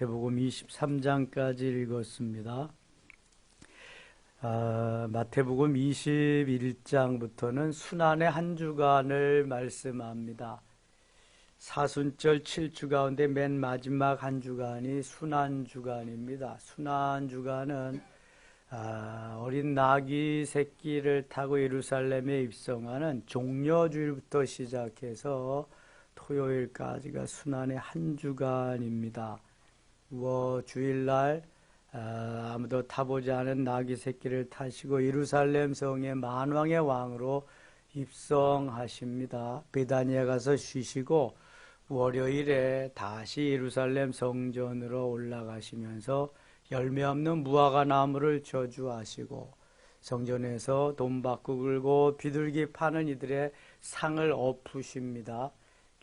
마태복음 23장까지 읽었습니다. 마태복음 21장부터는 순환의 한 주간을 말씀합니다. 사순절 7주 가운데 맨 마지막 한 주간이 순환주간입니다. 순환주간은 어린 나귀 새끼를 타고 예루살렘에 입성하는 종려주일부터 시작해서 토요일까지가 순환의 한 주간입니다. 주일날 아무도 타보지 않은 나귀 새끼를 타시고 예루살렘 성의 만왕의 왕으로 입성하십니다. 베다니에 가서 쉬시고 월요일에 다시 예루살렘 성전으로 올라가시면서 열매 없는 무화과 나무를 저주하시고 성전에서 돈 받고 긁고 비둘기 파는 이들의 상을 엎으십니다.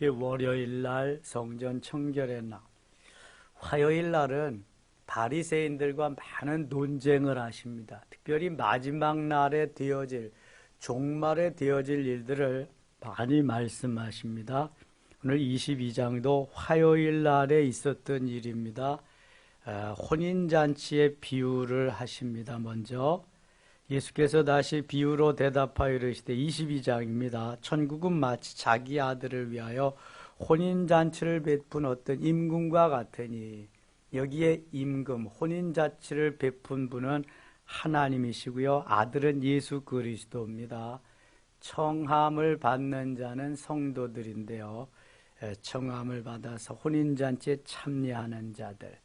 월요일날 성전 청결의 날, 화요일날은 바리새인들과 많은 논쟁을 하십니다. 특별히 마지막 날에 되어질, 종말에 되어질 일들을 많이 말씀하십니다. 오늘 22장도 화요일 날에 있었던 일입니다. 혼인잔치의 비유를 하십니다. 먼저 예수께서 다시 비유로 대답하여 이르시되 22장입니다. 천국은 마치 자기 아들을 위하여 혼인잔치를 베푼 어떤 임금과 같으니, 여기에 임금, 혼인잔치를 베푼 분은 하나님이시고요, 아들은 예수 그리스도입니다. 청함을 받는 자는 성도들인데요, 청함을 받아서 혼인잔치에 참여하는 자들.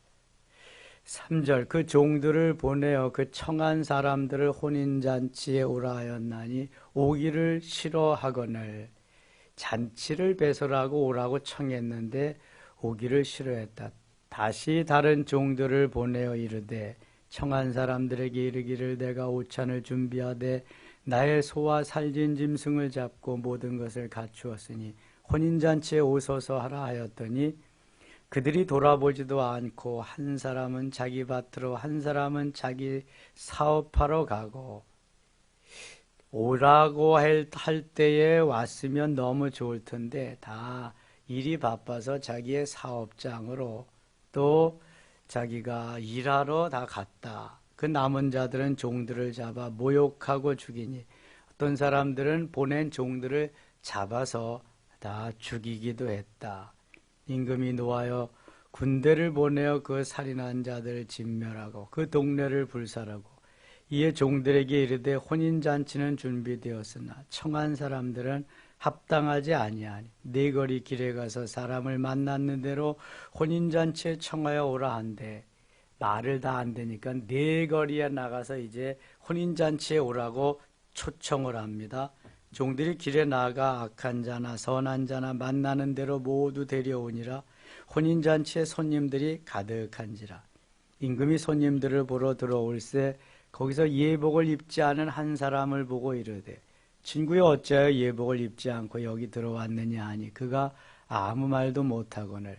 3절, 그 종들을 보내어 그 청한 사람들을 혼인잔치에 오라 하였나니 오기를 싫어하거늘, 잔치를 배설하고 오라고 청했는데 오기를 싫어했다. 다시 다른 종들을 보내어 이르되 청한 사람들에게 이르기를 내가 오찬을 준비하되 나의 소와 살진 짐승을 잡고 모든 것을 갖추었으니 혼인잔치에 오소서 하라 하였더니 그들이 돌아보지도 않고 한 사람은 자기 밭으로 한 사람은 자기 사업하러 가고, 오라고 할 때에 왔으면 너무 좋을 텐데 다 일이 바빠서 자기의 사업장으로 또 자기가 일하러 다 갔다. 그 남은 자들은 종들을 잡아 모욕하고 죽이니 어떤 사람들은 보낸 종들을 잡아서 다 죽이기도 했다. 임금이 노하여 군대를 보내어 그 살인한 자들을 진멸하고 그 동네를 불살하고, 이에 종들에게 이르되 혼인잔치는 준비되었으나 청한 사람들은 합당하지 아니하니 네 거리 길에 가서 사람을 만났는 대로 혼인잔치에 청하여 오라 한대. 말을 다 안 되니까 네 거리에 나가서 이제 혼인잔치에 오라고 초청을 합니다. 종들이 길에 나가 악한 자나 선한 자나 만나는 대로 모두 데려오니라. 혼인잔치에 손님들이 가득한지라. 임금이 손님들을 보러 들어올세 거기서 예복을 입지 않은 한 사람을 보고 이르되 친구여 어찌하여 예복을 입지 않고 여기 들어왔느냐 하니 그가 아무 말도 못하거늘,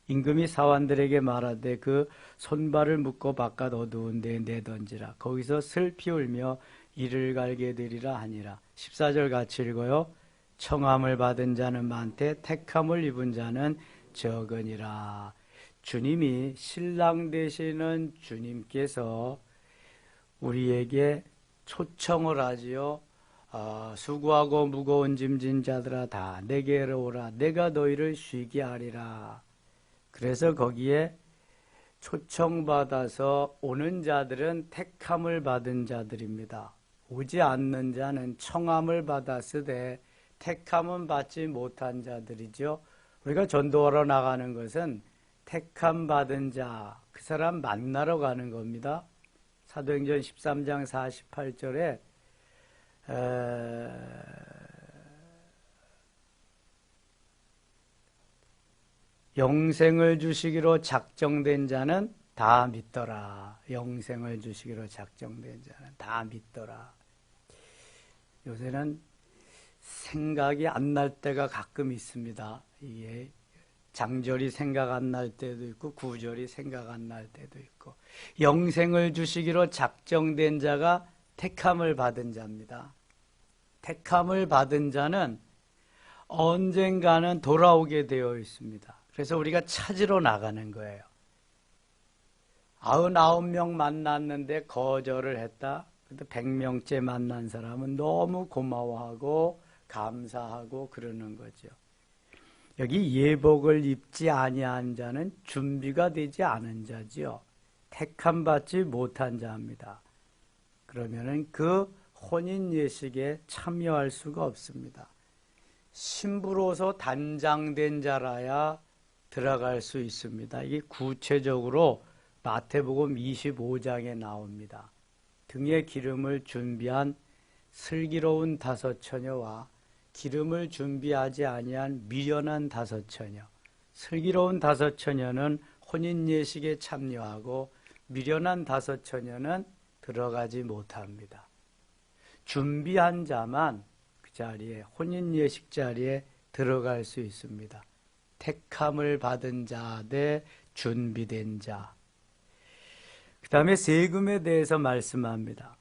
임금이 사환들에게 말하되 그 손발을 묶고 바깥 어두운 데에 내던지라. 거기서 슬피 울며 이를 갈게 되리라 하니라. 14절 같이 읽어요. 청함을 받은 자는 많되 택함을 입은 자는 적으니라. 주님이, 신랑 되시는 주님께서 우리에게 초청을 하지요. 수고하고 무거운 짐진 자들아 다 내게로 오라. 내가 너희를 쉬게 하리라. 그래서 거기에 초청받아서 오는 자들은 택함을 받은 자들입니다. 오지 않는 자는 청함을 받았으되 택함은 받지 못한 자들이죠. 우리가 전도하러 나가는 것은 택함 받은 자, 그 사람 만나러 가는 겁니다. 사도행전 13장 48절에 영생을 주시기로 작정된 자는 다 믿더라. 영생을 주시기로 작정된 자는 다 믿더라. 요새는 생각이 안 날 때가 가끔 있습니다. 이게 장절이 생각 안 날 때도 있고 구절이 생각 안 날 때도 있고, 영생을 주시기로 작정된 자가 택함을 받은 자입니다. 택함을 받은 자는 언젠가는 돌아오게 되어 있습니다. 그래서 우리가 찾으러 나가는 거예요. 99명 만났는데 거절을 했다. 근데 100명째 만난 사람은 너무 고마워하고 감사하고 그러는 거죠. 여기 예복을 입지 아니한 자는 준비가 되지 않은 자지요. 택함 받지 못한 자입니다. 그러면은 그 혼인 예식에 참여할 수가 없습니다. 신부로서 단장된 자라야 들어갈 수 있습니다. 이게 구체적으로 마태복음 25장에 나옵니다. 등에 기름을 준비한 슬기로운 5처녀와 기름을 준비하지 아니한 미련한 5처녀. 슬기로운 5처녀는 혼인 예식에 참여하고 미련한 5처녀는 들어가지 못합니다. 준비한 자만 그 자리에 혼인 예식 자리에 들어갈 수 있습니다. 택함을 받은 자 대 준비된 자. 그 다음에 세금에 대해서 말씀합니다.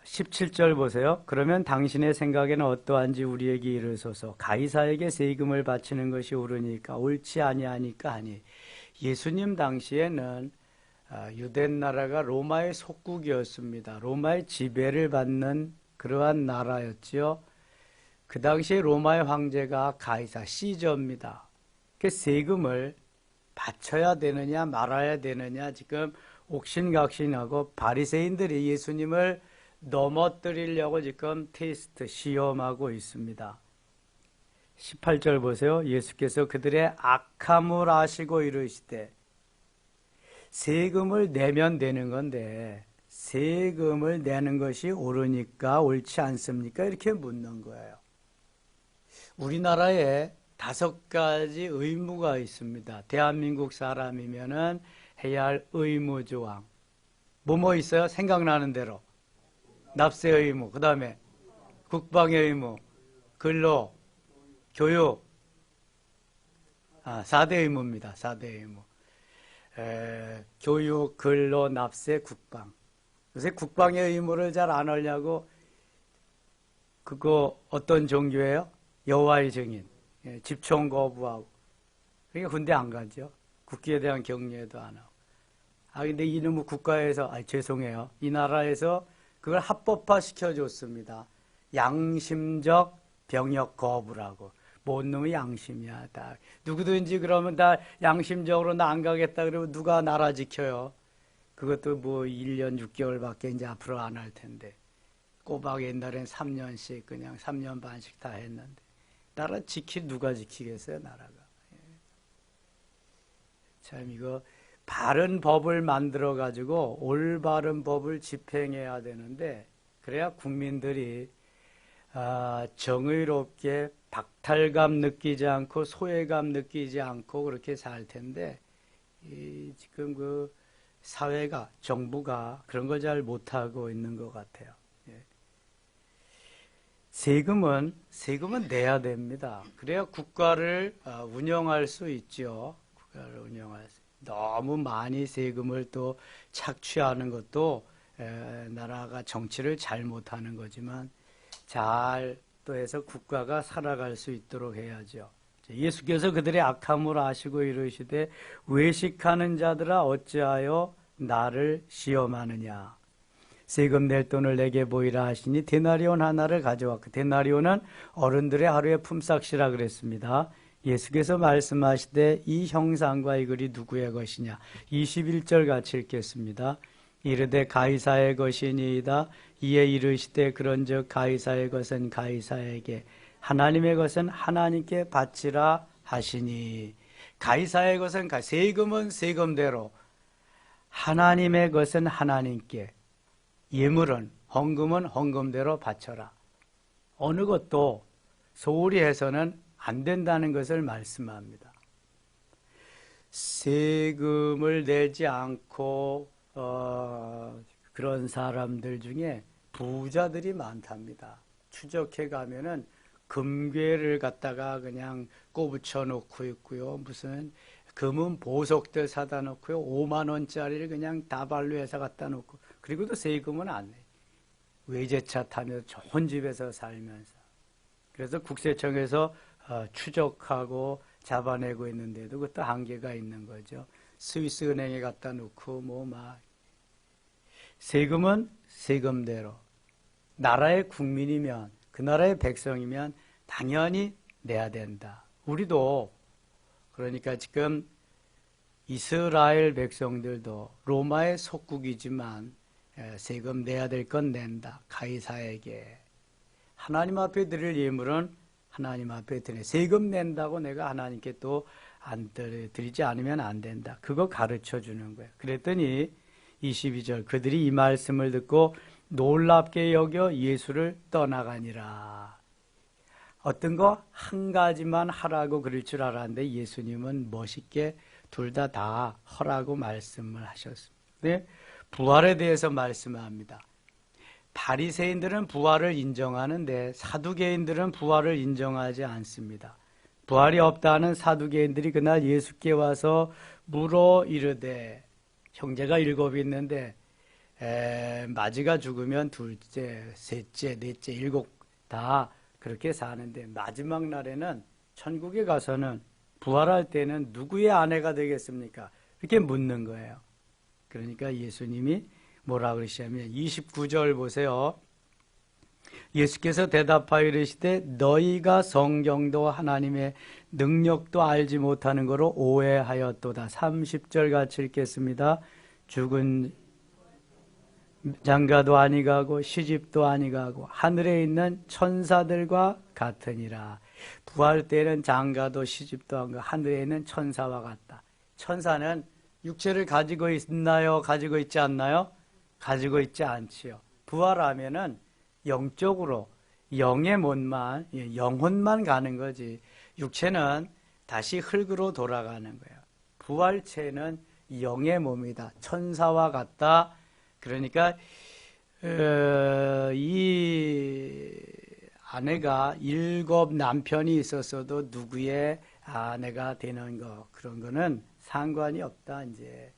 17절 보세요. 그러면 당신의 생각에는 어떠한지 우리에게 이르소서. 가이사에게 세금을 바치는 것이 옳으니까 옳지 아니하니까 하니. 예수님 당시에는 유대 나라가 로마의 속국이었습니다. 로마의 지배를 받는 그러한 나라였지요. 그 당시에 로마의 황제가 가이사 시저입니다. 그 세금을 바쳐야 되느냐 말아야 되느냐 지금 옥신각신하고 바리새인들이 예수님을 넘어뜨리려고 지금 테스트 시험하고 있습니다. 18절 보세요. 예수께서 그들의 악함을 아시고 이르시되 세금을 내면 되는 건데 세금을 내는 것이 옳으니까 옳지 않습니까? 이렇게 묻는 거예요. 우리나라에 5가지 의무가 있습니다. 대한민국 사람이면은 해야 할 의무 조항. 뭐뭐 있어요? 생각나는 대로. 납세 의무, 그 다음에 국방의 의무, 근로, 교육. 4대 의무입니다. 4대 의무. 교육, 근로, 납세, 국방. 요새 국방의 의무를 잘 안 하려고 그거 어떤 종교예요? 여호와의 증인. 집총 거부하고. 그러니까 군대 안 가죠. 국기에 대한 경례도 안 하고. 근데 이놈의 국가에서, 죄송해요. 이 나라에서 그걸 합법화 시켜줬습니다. 양심적 병역 거부라고. 뭔 놈의 양심이야. 다. 누구든지 그러면 다 양심적으로 나 안 가겠다 그러면 누가 나라 지켜요? 그것도 뭐 1년 6개월밖에 이제 앞으로 안 할 텐데. 꼬박 옛날엔 3년씩 그냥 3년 반씩 다 했는데. 나라 누가 지키겠어요, 나라가. 참, 이거, 바른 법을 만들어가지고 올바른 법을 집행해야 되는데, 그래야 국민들이, 정의롭게 박탈감 느끼지 않고, 소외감 느끼지 않고, 그렇게 살 텐데, 지금 그 사회가, 정부가 그런 걸 잘 못하고 있는 것 같아요. 세금은 내야 됩니다. 그래야 국가를 운영할 수 있죠. 국가를 운영할 수. 너무 많이 세금을 또 착취하는 것도 나라가 정치를 잘못하는 거지만 잘 또 해서 국가가 살아갈 수 있도록 해야죠. 예수께서 그들의 악함을 아시고 이르시되 외식하는 자들아 어찌하여 나를 시험하느냐. 세금 낼 돈을 내게 보이라 하시니 데나리온 하나를 가져왔고, 데나리온은 어른들의 하루의 품삯이라 그랬습니다. 예수께서 말씀하시되 이 형상과 이 글이 누구의 것이냐. 21절 같이 읽겠습니다. 이르되 가이사의 것이니이다. 이에 이르시되 그런즉 가이사의 것은 가이사에게 하나님의 것은 하나님께 바치라 하시니. 가이사의 것은 세금은 세금대로, 하나님의 것은 하나님께, 예물은 헌금은 헌금대로 바쳐라. 어느 것도 소홀히 해서는 안 된다는 것을 말씀합니다. 세금을 내지 않고 그런 사람들 중에 부자들이 많답니다. 추적해 가면은 금괴를 갖다가 그냥 꼽붙여 놓고 있고요. 무슨 금은 보석들 사다 놓고요. 5만 원짜리를 그냥 다발로 해서 갖다 놓고, 그리고 또 세금은 안 내. 외제차 타면서 좋은 집에서 살면서. 그래서 국세청에서 추적하고 잡아내고 있는데도 그것도 한계가 있는 거죠. 스위스 은행에 갖다 놓고 뭐 막 세금은 세금대로 나라의 국민이면 그 나라의 백성이면 당연히 내야 된다. 우리도 그러니까 지금 이스라엘 백성들도 로마의 속국이지만 세금 내야 될 건 낸다. 가이사에게. 하나님 앞에 드릴 예물은 하나님 앞에 드려. 세금 낸다고 내가 하나님께 또 안 드리지 않으면 안 된다. 그거 가르쳐 주는 거예요. 그랬더니 22절 그들이 이 말씀을 듣고 놀랍게 여겨 예수를 떠나가니라. 어떤 거 한 가지만 하라고 그럴 줄 알았는데 예수님은 멋있게 둘 다 하라고 말씀을 하셨습니다. 네? 부활에 대해서 말씀합니다. 바리새인들은 부활을 인정하는데 사두개인들은 부활을 인정하지 않습니다. 부활이 없다는 사두개인들이 그날 예수께 와서 물어 이르되 형제가 7 있는데 마지가 죽으면 둘째, 셋째, 넷째, 7 다 그렇게 사는데 마지막 날에는 천국에 가서는 부활할 때는 누구의 아내가 되겠습니까? 이렇게 묻는 거예요. 그러니까 예수님이 뭐라 그러시냐면 29절 보세요. 예수께서 대답하여 이르시되 너희가 성경도 하나님의 능력도 알지 못하는 거로 오해하였도다. 30절 같이 읽겠습니다. 죽은 장가도 아니가고 시집도 아니가고 하늘에 있는 천사들과 같으니라. 부활 때는 장가도 시집도 아니고 하늘에 있는 천사와 같다. 천사는 육체를 가지고 있나요? 가지고 있지 않나요? 가지고 있지 않지요. 부활하면은 영적으로 영의 몸만, 영혼만 가는 거지. 육체는 다시 흙으로 돌아가는 거예요. 부활체는 영의 몸이다. 천사와 같다. 그러니까 이 아내가 7 남편이 있었어도 누구의 아내가 되는 거 그런 거는 상관이 없다. 이제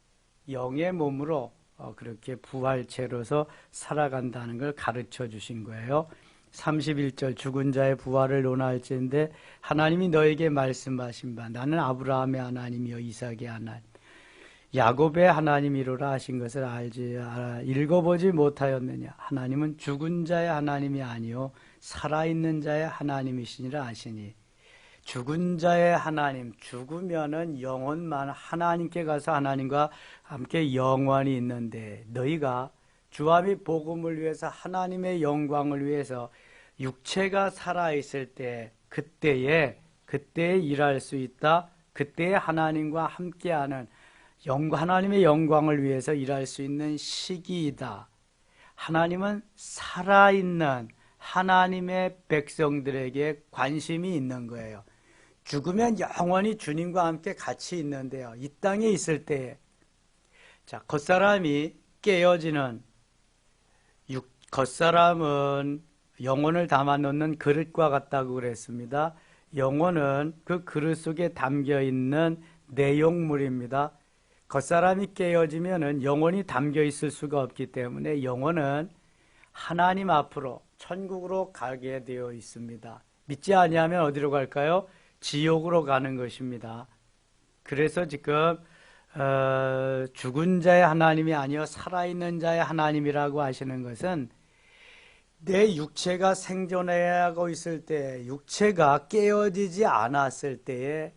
영의 몸으로 그렇게 부활체로서 살아간다는 걸 가르쳐 주신 거예요. 31절 죽은 자의 부활을 논할지인데 하나님이 너에게 말씀하신 바 나는 아브라함의 하나님이요 이삭의 하나님 야곱의 하나님이로라 하신 것을 읽어보지 못하였느냐. 하나님은 죽은 자의 하나님이 아니요 살아있는 자의 하나님이시니라 하시니. 죽은 자의 하나님, 죽으면은 영혼만 하나님께 가서 하나님과 함께 영원히 있는데 너희가 주와 및 복음을 위해서 하나님의 영광을 위해서 육체가 살아있을 때 그때에 일할 수 있다. 그때에 하나님과 함께하는 하나님의 영광을 위해서 일할 수 있는 시기이다. 하나님은 살아있는 하나님의 백성들에게 관심이 있는 거예요. 죽으면 영원히 주님과 함께 같이 있는데요. 이 땅에 있을 때에 겉사람이 깨어지는 겉사람은 영혼을 담아놓는 그릇과 같다고 그랬습니다. 영혼은 그 그릇 속에 담겨있는 내용물입니다. 겉사람이 깨어지면은 영혼이 담겨 있을 수가 없기 때문에 영혼은 하나님 앞으로 천국으로 가게 되어 있습니다. 믿지 아니하면 어디로 갈까요? 지옥으로 가는 것입니다. 그래서 지금 죽은 자의 하나님이 아니요 살아있는 자의 하나님이라고 하시는 것은 내 육체가 생존하고 있을 때, 육체가 깨어지지 않았을 때에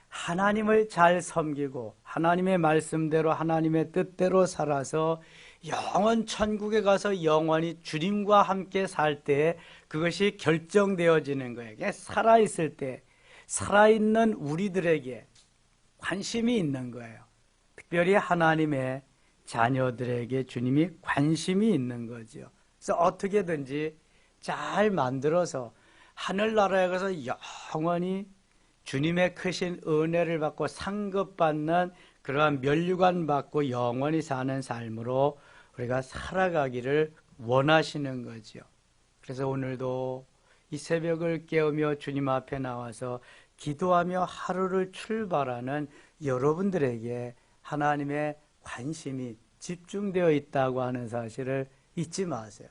하나님을 잘 섬기고 하나님의 말씀대로 하나님의 뜻대로 살아서 영원 천국에 가서 영원히 주님과 함께 살 때 그것이 결정되어지는 거예요. 살아있을 때 살아있는 우리들에게 관심이 있는 거예요. 특별히 하나님의 자녀들에게 주님이 관심이 있는 거죠. 그래서 어떻게든지 잘 만들어서 하늘나라에 가서 영원히 주님의 크신 은혜를 받고 상급받는 그러한 면류관 받고 영원히 사는 삶으로 우리가 살아가기를 원하시는 거죠. 그래서 오늘도 이 새벽을 깨우며 주님 앞에 나와서 기도하며 하루를 출발하는 여러분들에게 하나님의 관심이 집중되어 있다고 하는 사실을 잊지 마세요.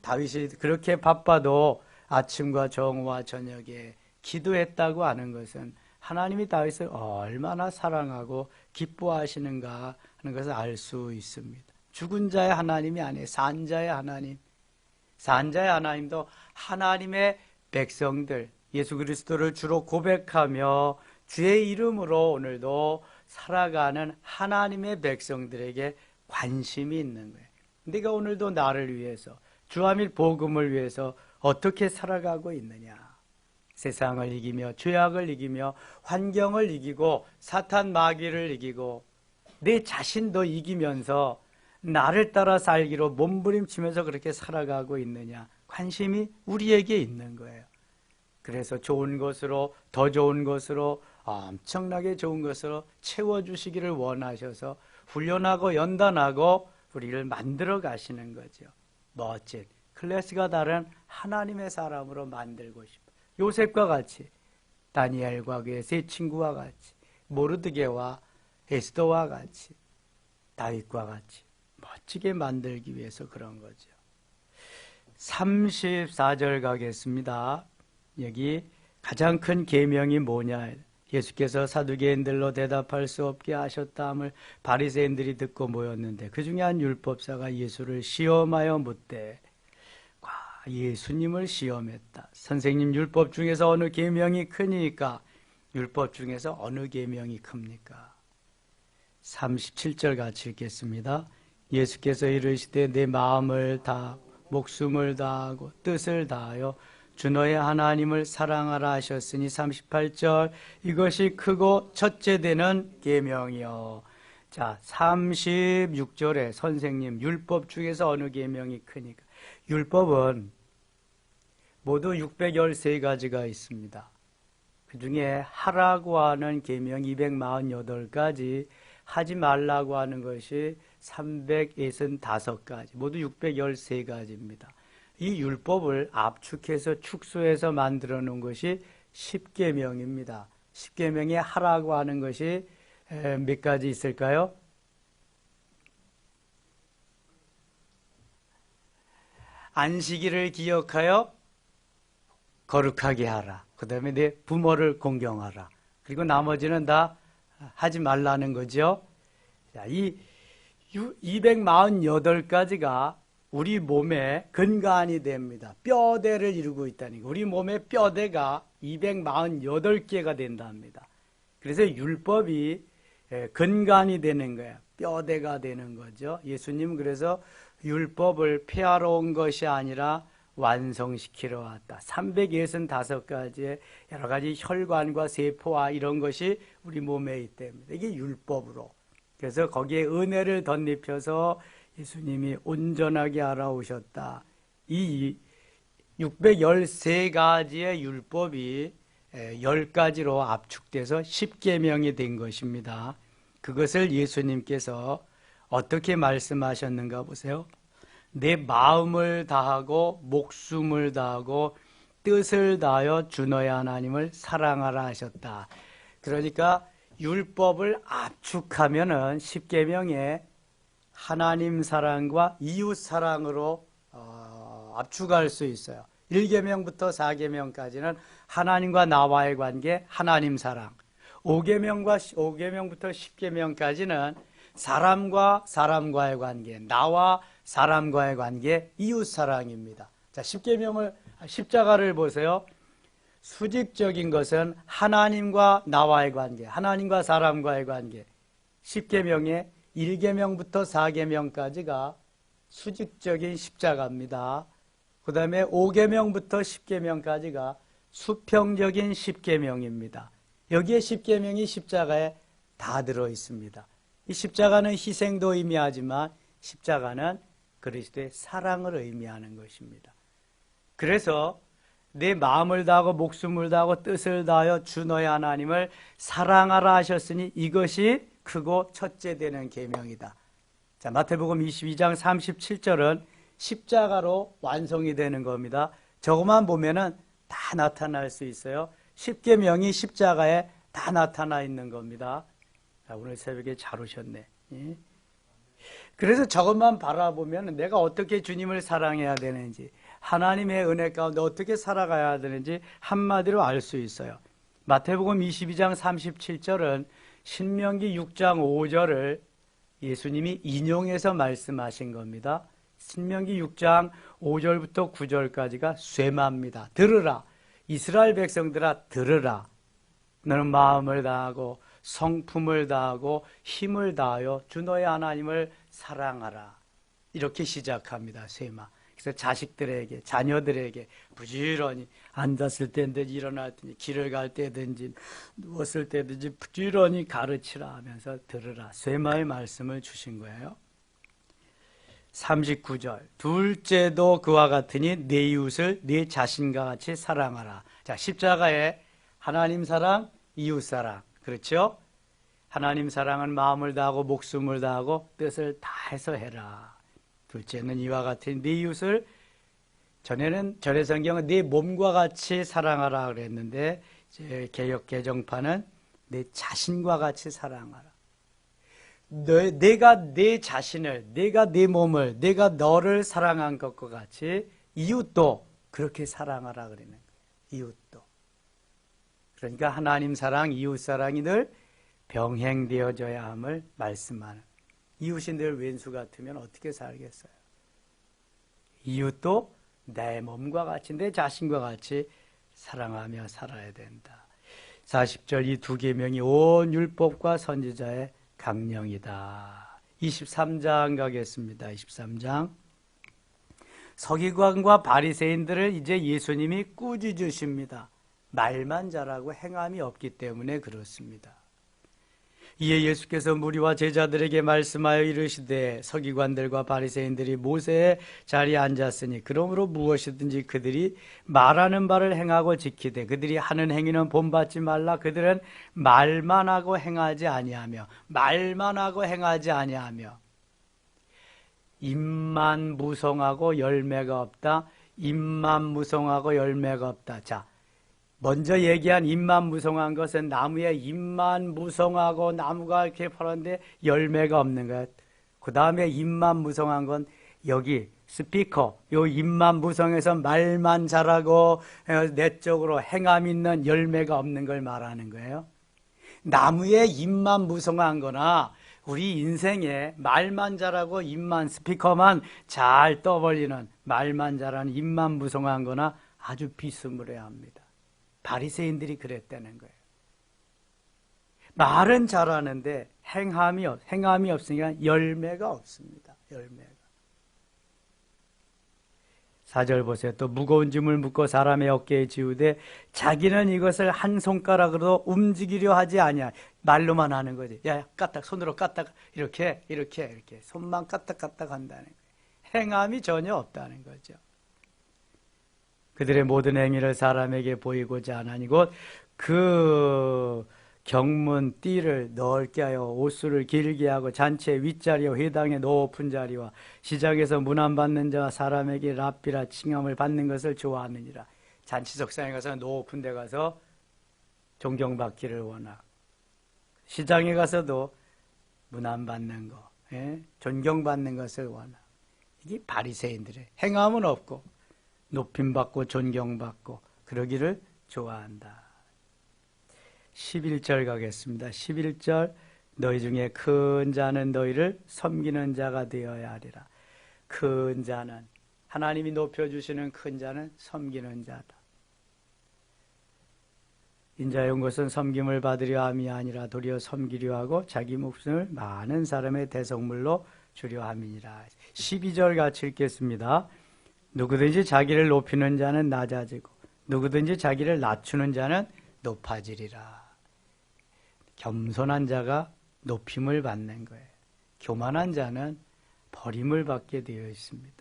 다윗이 그렇게 바빠도 아침과 정오와 저녁에 기도했다고 하는 것은 하나님이 다윗을 얼마나 사랑하고 기뻐하시는가 하는 것을 알 수 있습니다. 죽은 자의 하나님이 아니에요. 산 자의 하나님. 산 자의 하나님도 하나님의 백성들, 예수 그리스도를 주로 고백하며 주의 이름으로 오늘도 살아가는 하나님의 백성들에게 관심이 있는 거예요. 네가 오늘도 나를 위해서, 주와 및 복음을 위해서 어떻게 살아가고 있느냐. 세상을 이기며 죄악을 이기며 환경을 이기고 사탄 마귀를 이기고 내 자신도 이기면서 나를 따라 살기로 몸부림치면서 그렇게 살아가고 있느냐. 관심이 우리에게 있는 거예요. 그래서 좋은 것으로, 더 좋은 것으로, 엄청나게 좋은 것으로 채워주시기를 원하셔서 훈련하고 연단하고 우리를 만들어 가시는 거죠. 멋진 클래스가 다른 하나님의 사람으로 만들고 싶어요. 요셉과 같이, 다니엘과 그의 세 친구와 같이, 모르드게와 에스더와 같이, 다윗과 같이 멋지게 만들기 위해서 그런 거죠. 34절 가겠습니다. 여기 가장 큰 계명이 뭐냐? 예수께서 사두개인들로 대답할 수 없게 하셨다함을 바리새인들이 듣고 모였는데 그 중에 한 율법사가 예수를 시험하여 묻되, 예수님을 시험했다. 선생님, 율법 중에서 어느 계명이 크니까? 율법 중에서 어느 계명이 큽니까? 37절 같이 읽겠습니다. 예수께서 이르시되 내 마음을 다 목숨을 다하고 뜻을 다하여 주 너의 하나님을 사랑하라 하셨으니 38절 이것이 크고 첫째 되는 계명이요. 자, 36절에 선생님, 율법 중에서 어느 계명이 크니까? 율법은 모두 613가지가 있습니다. 그 중에 하라고 하는 계명 248가지, 하지 말라고 하는 것이 365가지, 모두 613가지입니다. 이 율법을 압축해서 축소해서 만들어 놓은 것이 10계명입니다. 10계명에 하라고 하는 것이 몇 가지 있을까요? 안식일을 기억하여 거룩하게 하라. 그 다음에 내 부모를 공경하라. 그리고 나머지는 다 하지 말라는 거죠. 자, 이 248가지가 우리 몸의 근간이 됩니다. 뼈대를 이루고 있다는 거. 우리 몸의 뼈대가 248개가 된답니다. 그래서 율법이 근간이 되는 거예요. 뼈대가 되는 거죠. 예수님은 그래서 율법을 폐하러 온 것이 아니라 완성시키러 왔다. 365가지의 여러 가지 혈관과 세포와 이런 것이 우리 몸에 있답니다. 이게 율법으로. 그래서 거기에 은혜를 덧입혀서 예수님이 온전하게 알아오셨다. 이 613가지의 율법이 10가지로 압축돼서 10계명이 된 것입니다. 그것을 예수님께서 어떻게 말씀하셨는가 보세요. 내 마음을 다하고 목숨을 다하고 뜻을 다하여 주 너의 하나님을 사랑하라 하셨다. 그러니까 율법을 압축하면은 10계명에 하나님 사랑과 이웃 사랑으로 압축할 수 있어요. 1계명부터 4계명까지는 하나님과 나와의 관계, 하나님 사랑. 5계명부터 10계명까지는 사람과 사람과의 관계, 나와 사람과의 관계, 이웃 사랑입니다. 자, 10계명을, 십자가를 보세요. 수직적인 것은 하나님과 나와의 관계, 하나님과 사람과의 관계. 10계명에 1계명부터 4계명까지가 수직적인 십자가입니다. 그 다음에 5계명부터 10계명까지가 수평적인 10계명입니다. 여기에 10계명이 십자가에 다 들어 있습니다. 이 십자가는 희생도 의미하지만 십자가는 그리스도의 사랑을 의미하는 것입니다. 그래서 내 마음을 다하고 목숨을 다하고 뜻을 다하여 주 너의 하나님을 사랑하라 하셨으니 이것이 크고 첫째 되는 계명이다. 자, 마태복음 22장 37절은 십자가로 완성이 되는 겁니다. 저것만 보면은 다 나타날 수 있어요. 10계명이 십자가에 다 나타나 있는 겁니다. 자, 오늘 새벽에 잘 오셨네. 예? 그래서 저것만 바라보면 내가 어떻게 주님을 사랑해야 되는지, 하나님의 은혜 가운데 어떻게 살아가야 되는지 한마디로 알 수 있어요. 마태복음 22장 37절은 신명기 6장 5절을 예수님이 인용해서 말씀하신 겁니다. 신명기 6장 5절부터 9절까지가 쇠마입니다. 들으라. 이스라엘 백성들아 들으라. 너는 마음을 다하고 성품을 다하고 힘을 다하여 주 너의 하나님을 사랑하라. 이렇게 시작합니다. 쇠마. 그래서 자식들에게, 자녀들에게 부지런히 앉았을 때든지 일어날 때든지 길을 갈 때든지 누웠을 때든지 부지런히 가르치라 하면서 들으라. 쇠마의 말씀을 주신 거예요. 39절 둘째도 그와 같으니 내 이웃을 내 자신과 같이 사랑하라. 자, 십자가에 하나님 사랑, 이웃 사랑. 그렇죠? 하나님 사랑은 마음을 다하고 목숨을 다하고 뜻을 다해서 해라. 둘째는 이와 같은 네 이웃을 전에 성경은 네 몸과 같이 사랑하라 그랬는데 이제 개역 개정판은 내 자신과 같이 사랑하라. 내가 내 자신을, 내가 내 몸을, 내가 너를 사랑한 것과 같이 이웃도 그렇게 사랑하라 그러는 거예요. 이웃도. 그러니까 하나님 사랑, 이웃 사랑이 늘 병행되어져야 함을 말씀하는. 이웃이 늘 왼수 같으면 어떻게 살겠어요? 이웃도 내 몸과 같이, 내 자신과 같이 사랑하며 살아야 된다. 40절 이 두 계명이 온 율법과 선지자의 강령이다. 23장 가겠습니다. 23장. 서기관과 바리새인들을 이제 예수님이 꾸짖으십니다. 말만 잘하고 행함이 없기 때문에 그렇습니다. 이에 예수께서 무리와 제자들에게 말씀하여 이르시되 서기관들과 바리새인들이 모세의 자리에 앉았으니 그러므로 무엇이든지 그들이 말하는 바를 행하고 지키되 그들이 하는 행위는 본받지 말라. 그들은 말만 하고 행하지 아니하며 입만 무성하고 열매가 없다. 입만 무성하고 열매가 없다. 자, 먼저 얘기한 입만 무성한 것은 나무에 입만 무성하고 나무가 이렇게 퍼는데 열매가 없는 것. 그 다음에 입만 무성한 건 여기 스피커, 요 입만 무성해서 말만 잘하고 내적으로 행함 있는 열매가 없는 걸 말하는 거예요. 나무에 입만 무성한 거나 우리 인생에 말만 잘하고 입만 스피커만 잘 떠벌리는 말만 잘하는 입만 무성한 거나 아주 비스무려야 합니다. 바리새인들이 그랬다는 거예요. 말은 잘하는데 행함이 없으니까 열매가 없습니다. 열매가. 4절 보세요. 또 무거운 짐을 묶고 사람의 어깨에 지우되 자기는 이것을 한 손가락으로 움직이려 하지 아니하. 말로만 하는 거지. 야, 까딱 손으로 까딱 이렇게 손만 까딱까딱 한다는 거예요. 행함이 전혀 없다는 거죠. 그들의 모든 행위를 사람에게 보이고자 하나니 곧 그 경문 띠를 넓게 하여 옷수를 길게 하고 잔치의 윗자리와 회당의 높은 자리와 시장에서 문안받는 자와 사람에게 랍비라 칭함을 받는 것을 좋아하느니라. 잔치석상에 가서 높은 데 가서 존경받기를 원하고 시장에 가서도 문안받는 거, 존경받는 것을 원하고. 이게 바리새인들의 행함은 없고 높임받고 존경받고 그러기를 좋아한다. 11절 가겠습니다. 11절 너희 중에 큰 자는 너희를 섬기는 자가 되어야 하리라. 큰 자는 하나님이 높여주시는 큰 자는 섬기는 자다. 인자의 온 것은 섬김을 받으려 함이 아니라 도리어 섬기려 하고 자기 목숨을 많은 사람의 대속물로 주려 함이니라. 12절 같이 읽겠습니다. 누구든지 자기를 높이는 자는 낮아지고 누구든지 자기를 낮추는 자는 높아지리라. 겸손한 자가 높임을 받는 거예요. 교만한 자는 버림을 받게 되어 있습니다.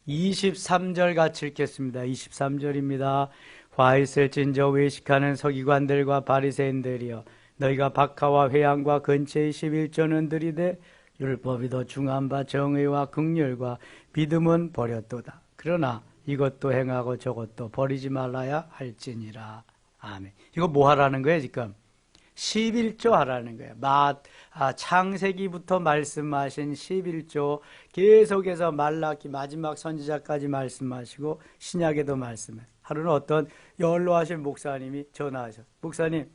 23절 같이 읽겠습니다. 23절입니다. 화 있을진저 외식하는 서기관들과 바리새인들이여 너희가 박하와 회양과 근처의 11조는 들이되 율법이 더 중한 바 정의와 긍휼과 믿음은 버렸도다. 그러나 이것도 행하고 저것도 버리지 말아야 할지니라. 아멘. 이거 뭐 하라는 거예요 지금? 11조 하라는 거예요. 창세기부터 말씀하신 11조 계속해서 말라기 마지막 선지자까지 말씀하시고 신약에도 말씀해요. 하루는 어떤 연로하신 목사님이 전화하셨어요. 목사님,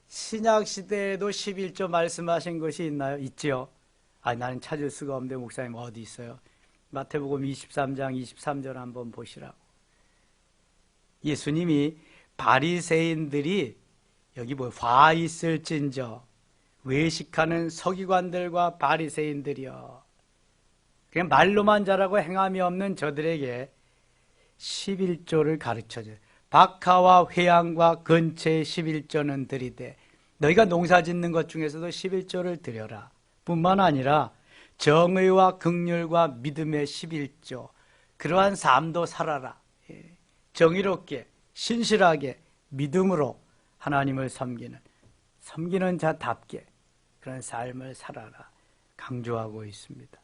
신약시대에도 11조 말씀하신 것이 있나요? 있지요. 나는 찾을 수가 없는데 목사님 어디 있어요? 마태복음 23장 23절 한번 보시라고. 예수님이 바리새인들이 여기 화 있을진저 외식하는 서기관들과 바리새인들이여, 그냥 말로만 잘하고 행함이 없는 저들에게 11조를 가르쳐줘요. 박하와 회양과 근처의 11조는 드리되 너희가 농사 짓는 것 중에서도 11조를 드려라. 뿐만 아니라 정의와 긍휼과 믿음의 11조, 그러한 삶도 살아라. 정의롭게 신실하게 믿음으로 하나님을 섬기는 자답게 그런 삶을 살아라 강조하고 있습니다.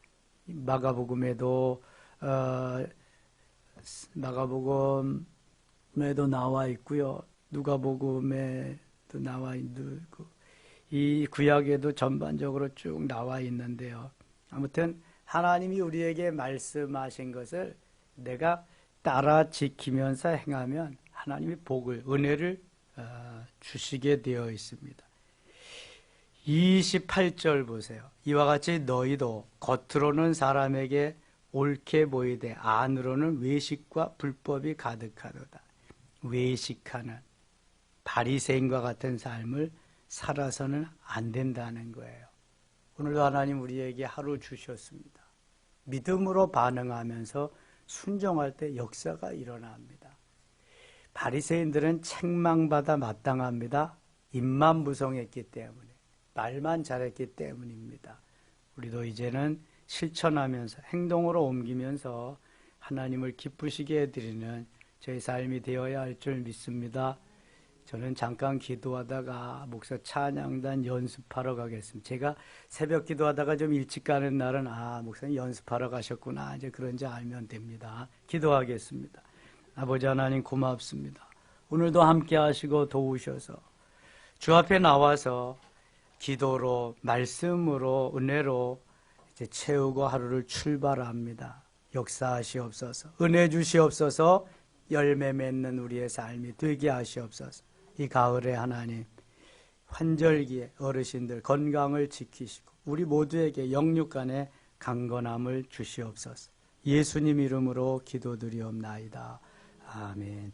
마가복음에도 나와 있고요. 누가복음에도 나와 있고, 이 구약에도 전반적으로 쭉 나와 있는데요. 아무튼 하나님이 우리에게 말씀하신 것을 내가 따라 지키면서 행하면 하나님이 복을, 은혜를 주시게 되어 있습니다. 28절 보세요. 이와 같이 너희도 겉으로는 사람에게 옳게 보이되 안으로는 외식과 불법이 가득하도다. 외식하는 바리새인과 같은 삶을 살아서는 안 된다는 거예요. 오늘도 하나님 우리에게 하루 주셨습니다. 믿음으로 반응하면서 순종할 때 역사가 일어납니다. 바리새인들은 책망받아 마땅합니다. 입만 무성했기 때문에, 말만 잘했기 때문입니다. 우리도 이제는 실천하면서 행동으로 옮기면서 하나님을 기쁘시게 해드리는 저희 삶이 되어야 할 줄 믿습니다. 저는 잠깐 기도하다가 목사 찬양단 연습하러 가겠습니다. 제가 새벽 기도하다가 좀 일찍 가는 날은 목사님 연습하러 가셨구나, 이제 그런지 알면 됩니다. 기도하겠습니다. 아버지 하나님 고맙습니다. 오늘도 함께 하시고 도우셔서 주 앞에 나와서 기도로, 말씀으로, 은혜로 이제 채우고 하루를 출발합니다. 역사하시옵소서. 은혜 주시옵소서. 열매 맺는 우리의 삶이 되게 하시옵소서. 이 가을에 하나님, 환절기에 어르신들 건강을 지키시고 우리 모두에게 영육간의 강건함을 주시옵소서. 예수님 이름으로 기도드리옵나이다. 아멘.